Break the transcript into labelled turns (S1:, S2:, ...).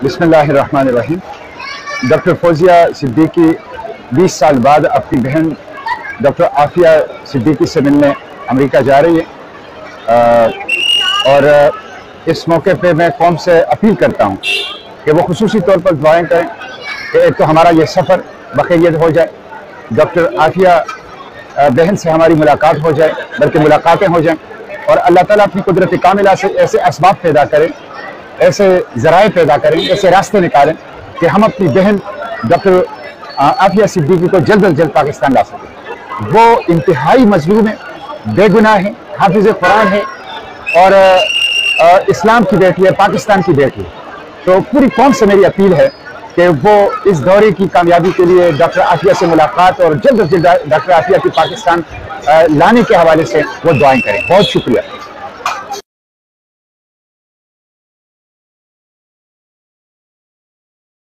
S1: बिस्मिल्लाहिर्रहमानिर्रहीम। डॉक्टर फौजिया सिद्दीकी 20 साल बाद अपनी बहन डॉक्टर आफिया सिद्दीकी से मिलने अमेरिका जा रही है और इस मौके पे मैं कौम से अपील करता हूँ कि वो खुसूसी तौर पर दुआएं करें कि एक तो हमारा ये सफ़र बखैरियत हो जाए, डॉक्टर आफिया बहन से हमारी मुलाकात हो जाए, बल्कि मुलाकातें हो जाएं और अल्लाह ताला अपनी कुदरत कामिला से ऐसे असबाब पैदा करें, ऐसे ज़राए पैदा करें, ऐसे रास्ते निकालें कि हम अपनी बहन डॉक्टर आफिया सिद्दीकी को जल्द अज जल्द पाकिस्तान ला सकें। वो इंतहाई मजलूम है, बेगुनाह है, हाफिज़ कुरान है और इस्लाम की बेटी है, पाकिस्तान की बेटी है। तो पूरी कौम से मेरी अपील है कि वो इस दौरे की कामयाबी के लिए डॉक्टर आफिया से मुलाकात और जल्द अज जल्द डॉक्टर आफिया की पाकिस्तान लाने के हवाले से वो दुआएं करें। बहुत शुक्रिया।